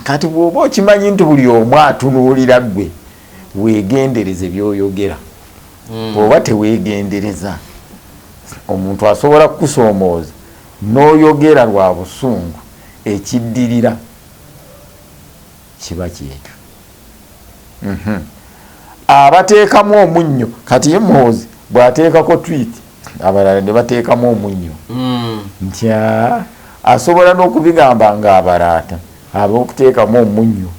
kati bw'oba okimanyi nti buli omu atunuulira ggwe weegendereze by'oyogera. Bw'oba teweegendereza omuntu asobola kukusoomooza n'oyogera lwa busungu, ekiddirira kiba kyekyo. Abateekamu omunnyo, kati ye Muhoozi bw'ateekako tweet abalala ne bateekamu omunnyo nti asobola n'okubigamba ng'abalaata, ab'okuteekamu omunnyo,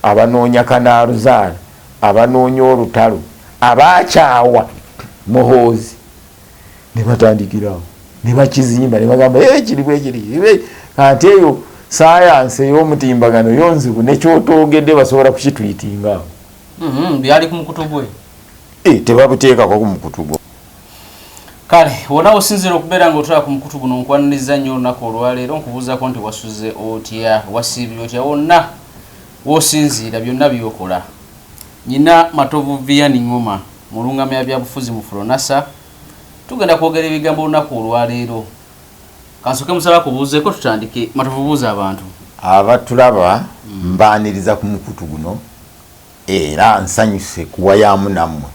abanoonya kanaaluzaala, abanoonya olutalo, abaakyawa Muhoozi ne batandikirawo ne bakizimba ne bagamba kiri bwe kiri. Ate eyo sayansi ey'omutimbagano yonzibu nekyotoogedde basobola kukitwitingaawo. Byali ku mukutu gwe tebabuteekako ku mukutu gwe. Kale wona osinzira okubeera ng'otula ku mukutu guno nkwaniriza nnyo olunaku olwaleero nkubuuzaako nti wasuze otya, wasiibye otya, wonna w'osinziira byonna byokola. Nyina Matovu Vianney Ngoma mulungamya ya byabufuzi mu Furonasa. Tugenda kwogera ebigambo olunaku olwaleero. Kansoke musaba kubuuzeeko tutandike. Matovu, buuza abantu abatulaba mbaaniriza ku mukutu guno era nsanyuse kuwayaamu nammwe.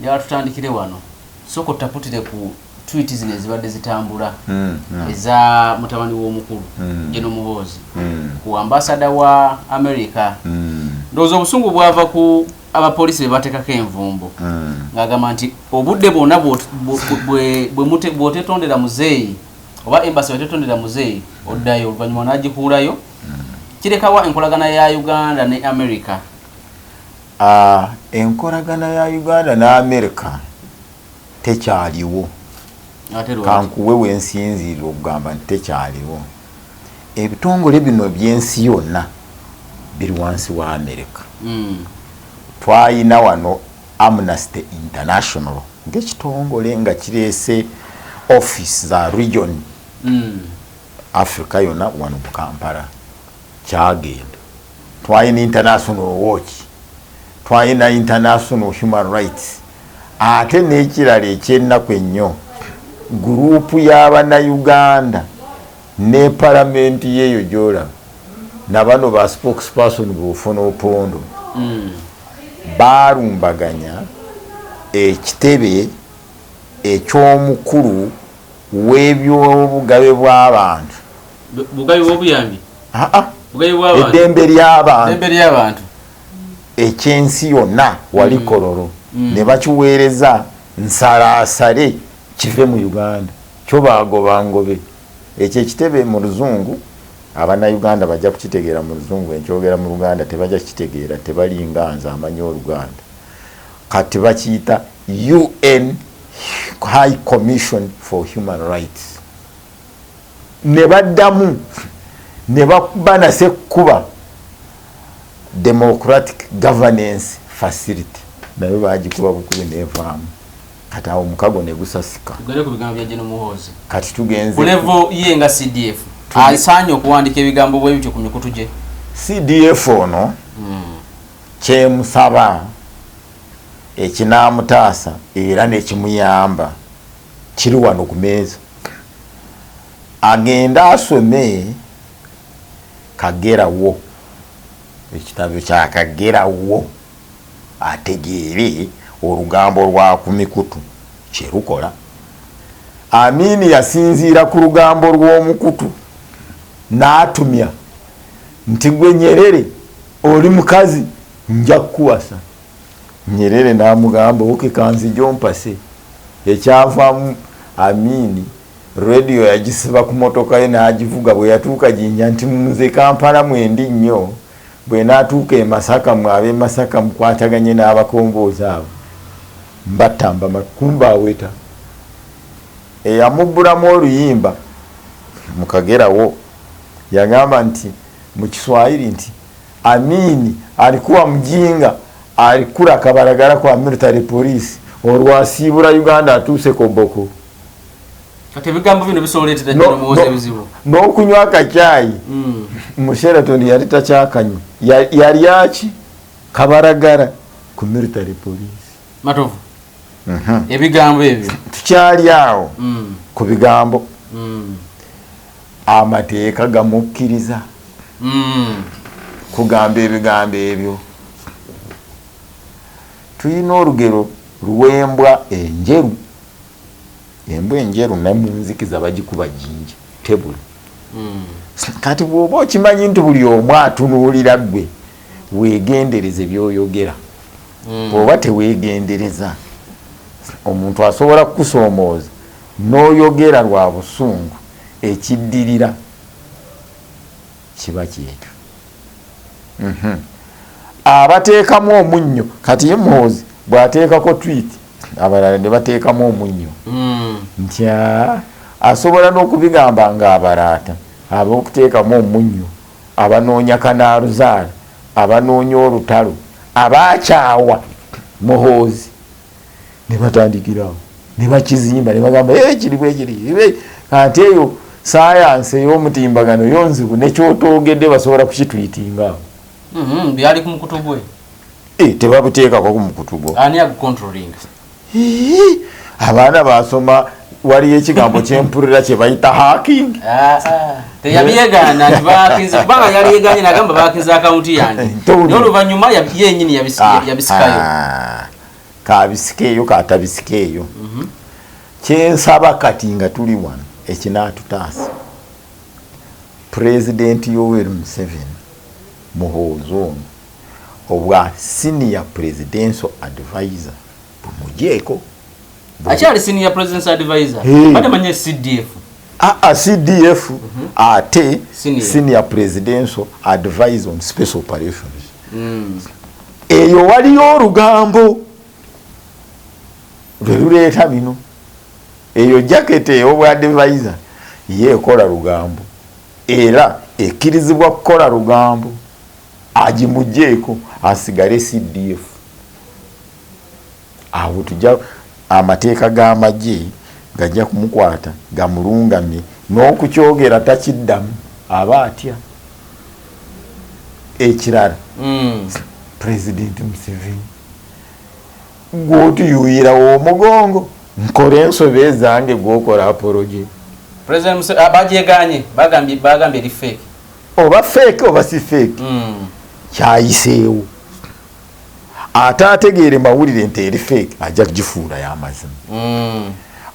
Njala tutandikire wano. Soko taputire ku tweet zino ezibadde zitambula eza mutabani w'omukulu Jeno Muhoozi ku ambassador wa America. Ndowooza obusungu bwava ku abapoliisi be bateekako envumbo ng'agamba nti obudde bwonna bw'otetondera muzeeyi oba embassy wetetondera muzeeyi oddayo oluvannyuma n'agikuulayo. Kirekawa enkolagana ya Uganda ne America. Enkolagana ya Uganda ne America tekyaliwo. Kankuwe wensinziirira okugamba nti tekyaliwo. Ebitongole bino by'ensi yonna biri wansi wa America. Twayina wano Amnesty International ng'ekitongole nga kireese office za region Africa yonna wano mu Kampala kyagenda. Twayina International Watch, twayina International Human Rights, ate n'ekirala ekyennaku ennyo guruupu y'Abannayuganda ne palamenti yeeyo gy'olaba na bano ba spokesperson b'ofuna opondo baalumbaganya ekitebe eky'omukulu w'ebyobugabe bw'abantu. Bugabe bw'obuyambi? Eddembe ly'abantu ekyensi yonna wali kololo ne bakiweereza nsalaasale kive mu Uganda kyo baagoba ngobe. Ekyo ekitebe mu luzungu Abannayuganda bajja kukitegeera mu luzungu, enkyogera mu Luganda tebajja kukitegeera, tebalinga nze amanyi Oluganda. Kati bakiyita UN High Commission for Human Rights. Ne baddamu ne bakuba sekkuba Democratic Governance Facility nayo bagikuba bukubi nevaamu. Kati awo omukago ne gusasika. Tugere ku bigambo bya Jeno Muhoozi. Kati tugenze ku level ye nga CDF asaanye okuwandika ebigambo bwe bityo ku mikutu gye. CDF ono kyemusaba ekinaamutaasa era nekimuyamba kiri wano ku meeza. Agenda asome Kagerawo, ekitabo kya Kagerawo, ategeere olugambo lwa ku mikutu kye lukola. Amini yasinziira ku lugambo lw'omukutu n'atumya nti gwe Nyerere oli mukazi nja kukuwasa. Nyerere n'amugamba oke kanzijo mpase. Ekyavaamu Amini radio yagisiba ku motoka ye n'agivuga bwe yatuuka Jinja nti nze Kampala mwendi nnyo, bwe n'atuuka e Masaka mwabe Masaka mukwataganye n'abakomboozi abo mbatamba makumba aweta. Eyamubbulamu oluyimba mu Kagerawo yagamba nti mu Kiswahili nti Amini alikuwa mjinga, alikula kabaragara kwa military police olwasiibula Uganda atuuse Koboko. Kati ebigambo bino bisoboletera Jeno Muhoozi ebizibu. N'okunywa akacaayi mu Sheraton yali takyakanywa, yali aki kabaragara ku military police. Matovu, ebigambo ebyo tukyali awo ku bigambo amateeka gamukkiriza kugamba ebigambo ebyo. Tulina olugero lw'embwa enjeru. Embwa enjeru namunzikiza bagikuba jinja tebula. Kati bw'oba okimanyi nti buli omu atunuulira ggwe weegendereze by'oyogera. Bw'oba teweegendereza omuntu asobola kukusoomooza n'oyogera lwa busungu, ekiddirira kiba kyekyo. Abateekamu omunnyo, kati ye Muhoozi bw'ateekako tweet abalala ne bateekamu omunnyo nti asobola n'okubigamba ng'abalaata ab'okuteekamu omunnyo, abanoonya kanaaluzaala, abanoonya olutalo, abaakyawa Muhoozi ne batandikirawo ne bakizimba ne bagamba kiri bwe kiri. Kati eyo sayansi ey'omutimbagano yonzibu nekyotoogedde basobola kukitwitinga. Byali ku mukutu gwe. Tebabuteekako ku mukutu gwo. Ani agucontrolling? Abaana basoma waliyo ekigambo kyempulira kye bayita hacking. Teyabyegaana nti baakinze kubanga yali yeeganye nagamba baakinze akawunti yange. N'oluvannyuma yennyini yabisikayo. Kabisikeeyo katabisikeeyo. Kyensaba kati nga tuli wano ekinaatutaasa. Pulezidenti Yoweri Museveni Muhoozi ono obwa senior presidential advisor bumugyeko. Akyali senior presidential advisor. Bade manye CDF. CDF ate senior presidential advisor on special operations. Eyo waliyo olugambo lweluleeta bino. Eyo jacket ey'obwa advisor yeekola lugambo era ekkirizibwa kukola lugambo agimugyeko asigale CDF. Awo tujja amateeka g'amagye gajja kumukwata gamulungamye n'okukyogera takiddamu aba atya. Ekirala President Museveni gw'otuyuuyirawo omugongo nkole ensobe zange gw'okola apology. President Museveni bagyeganye bagambye eri fake. Oba fake oba si fake kyayiseewo. Ate ategeere mawulire nti eri fake ajja kugifuula y'amazima.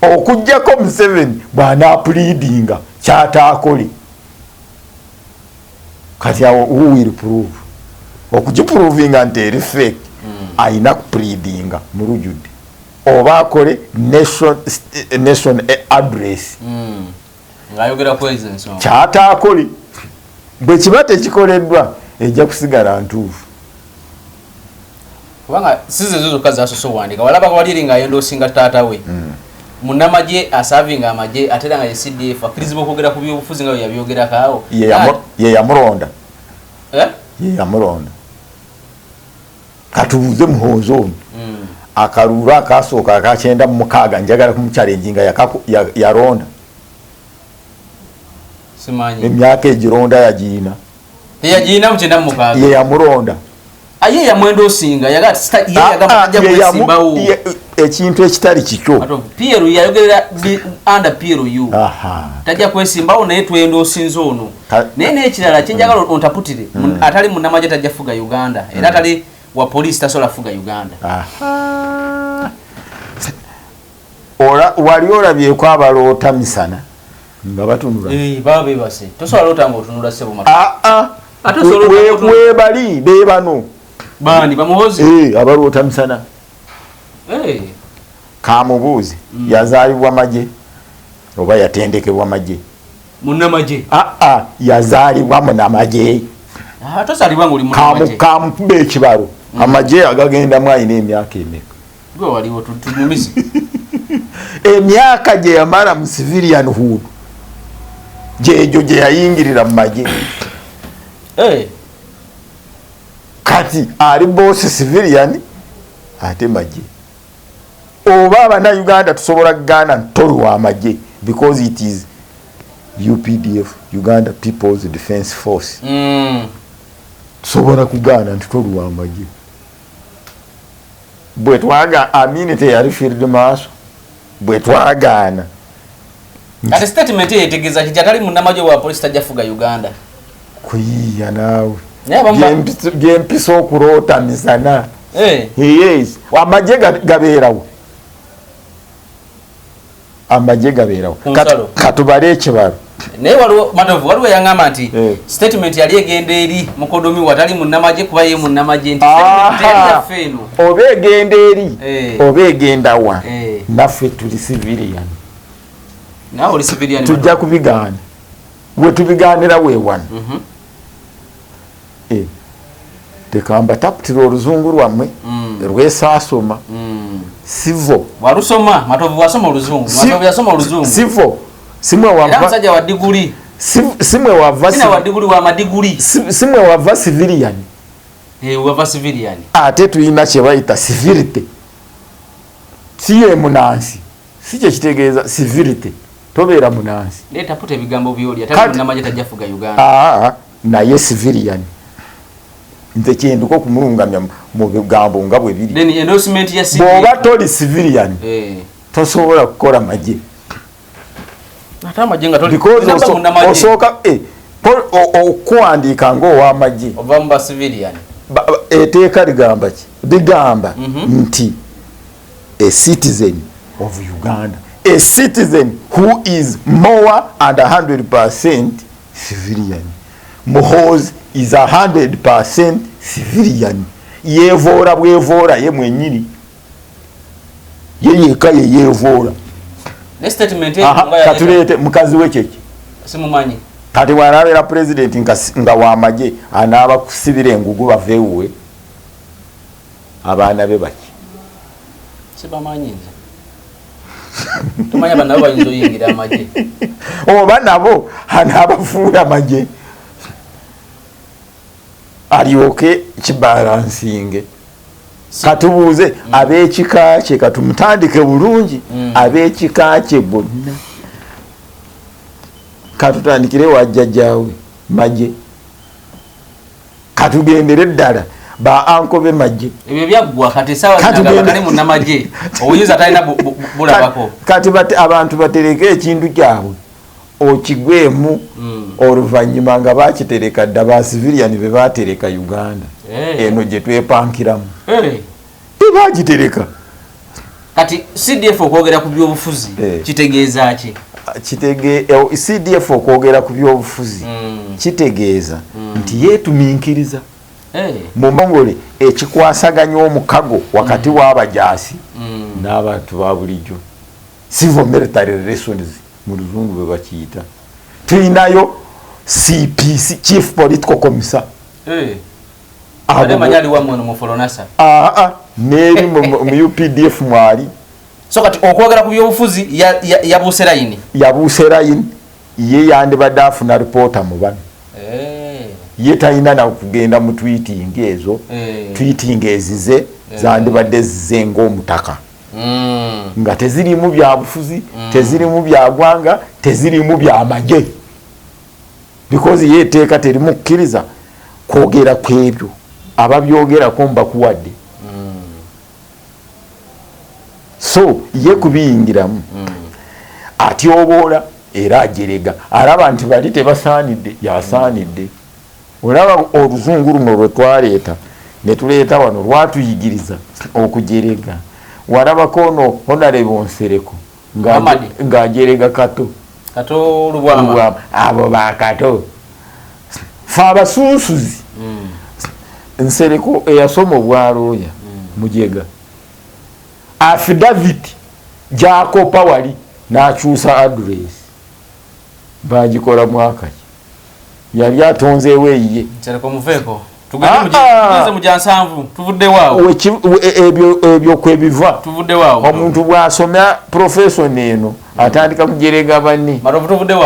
Okuggyako Museveni bw'anaapulidinga kyataakole. Kati awo who will prove? Okugiprovinga nti eri fake ayina kupulidinga mu lujjudde oba akole nation address ng'ayogera presence kyataakole. Bwe kiba tekikoleddwa ejja kusigala ntuufu. Kubanga size zo zokka zasoso wandika walaba waliri ng'ayendoosinga taata we. Munnamagye asavinga amagye ate era nga ye CDF akkirizibwa okwogera ku byobufuzi nga bwe yabyogerako awo. Ye yamulonda. Ye yamulonda. Katubuuze Muhoozi ono akaluulu akasooka akakyenda mu mukaaga njagala kumuchallenge nga yalonda. Simanyi. Emyaka egironda yagiina. Teyagiina mu kyenda mu mukaaga. Ye yamulonda. Aye yamwenda osinga yagamba ajja kwesimbawo. Ekintu ekitali kikyo. Pierre yayogerera under PRU. Tajja kwesimbawo naye twenda osinza ono. Naye n'ekirala kyenjagala ontaputire atali munnamagye tajja fuga Uganda era atali wa police tasobola fuga Uganda. Wali olabyeko abaloota misana nga batunula. Baba beebase tosobola loota ng'otunula ssebo webali be bano bani Bamuhoozi abaloota misana. Kamubuuzi yazaalibwa magye oba yatendekebwa magye? Munnamagye. Yazaalibwa munnamagye. Tozaalibwa ng'oli munnamagye. Kamukuba ekibalo amagye agagendamu ayina emyaka emeka? Gwe waliwo tunyumize. Emyaka gye yamala mu civilian hood gyegyo gye yayingirira mu magye. Kati ali bosi civilian ate magye. Oba abannayuganda tusobola kugaana ntolu w'amagye because it is UPDF, Uganda People's Defence Force. Tusobola kugaana nti tolu w'amagye. Bwe twaga Amini teyali field maaso. Bwe twagaana. Ate statement yetegeeza kiti atali munnamagye wa police tajja fuga Uganda. kuyiya naawe byempisa okuloota misana. Yes, amagye gabeerawo, amagye gabeerawo. Katubale ekibalo naye waliwo Matovu waliwo yaŋŋamba nti statement yali egenda eri mukodomi watali munnamagye kuba ye munnamagye nti yaffe eno oba egenda eri oba egenda wa naffe tuli civilian. Nawe oli civilian, tujja kubigaana we tubigaanira weewano. Tekamba taputira oluzungu lwammwe lwesaasoma sivo. Walusoma Matovu, wasoma oluzungu. Matovu yasoma oluzungu sivo. Simwe wava musajja wa diguli. Simwe wava sina wa diguli wa madiguli. Simwe wava civilian. Wava civilian. Ate tuyina kye bayita civility. Siye munansi. Sije kitegeeza civility. Tobeera munansi. Leta pute ebigambo byoli atali munnamagye tajjafuga Uganda. Naye civilian. Nze kyenduko kumulungamya mu bigambo nga bwe biri. Then endorsement ya civil. Bw'oba toli civilian. Tosobola kukola magye. Osooka okuwandiika ng'ow'amagye ova mu civilian. Eteeka ligamba ki? Ligamba nti a citizen of Uganda, a citizen who is more and 100% civilian. Muhoozi is 100% civilian. Yeevoola bwevoola ye mwennyini, ye yeka ye yeevoola. Katuleete mukazi we kyeki simumanyi. Kati bw'anabeera president nga w'amagye anaaba kusibira engugu baveewuwe abaana be baki sibamanyi nze tumanya bana nabo bayinza oyingira amagye oba nabo anaabafuula amagye alyoke kibalansinge. Katubuuze ab'ekika kye katumutandike bulungi ab'ekika kye bonna. Katutandikire wajjajjaawe magye, katugendere ddala ba ankobe magye. Ebyo byaggwa kati sawa kali munnamagye oyinza talina bulabako. Kati abantu batereke ekintu kyabwe okigwemu oluvannyuma nga bakitereka dda ba civilian be batereka Uganda eno gye twepankiramu tebagitereka. Kati CDF okwogera ku byobufuzi kitegeeza ki? CDF okwogera ku byobufuzi kitegeeza nti yeetuminkiriza mu mongole ekikwasaganya omukago wakati w'abajaasi n'abantu ba bulijjo, civil military relations mu luzungu bwe bakiyita. Tulinayo CPC, chief political commissar. Manyali wa mwana mufolonasa. Neri mu UPDF mwali. So kati okwogera ku byobufuzi yabuuse layini. Yabuuse layini. Ye yandibadde afuna reporter mu bano. Ye talina na kugenda mu tweeting ezo. Tweeting ezize zandibadde zize ng'omutaka. Nga tezirimu bya bufuzi, tezirimu bya gwanga, tezirimu bya magye. Because ye teeka terimu kukkiriza kwogera kwebyo ababyogerako mbakuwadde. So ye kubiyingiramu atyoboola era ajerega alaba nti bali tebasaanidde yasaanidde. Olaba oluzungu luno lwe twaleeta ne tuleeta wano lwatuyigiriza okujerega. Walabako ono Honorable Nsereko ng'ajerega Kato Lubwama abo ba Kato fe abasuusuzi. Nsereko eyasoma obwalooya mujega affidavit gy'akopa wali n'akyusa address bagikola mwaka ki yali atonzeewo eyiye Nsereko muveeko tugeze mu jansanvu tuvudde waawo ebyo kwebiva tuvudde waawo omuntu bw'asomya profession eno atandika kujerega banne tuvudde waawo.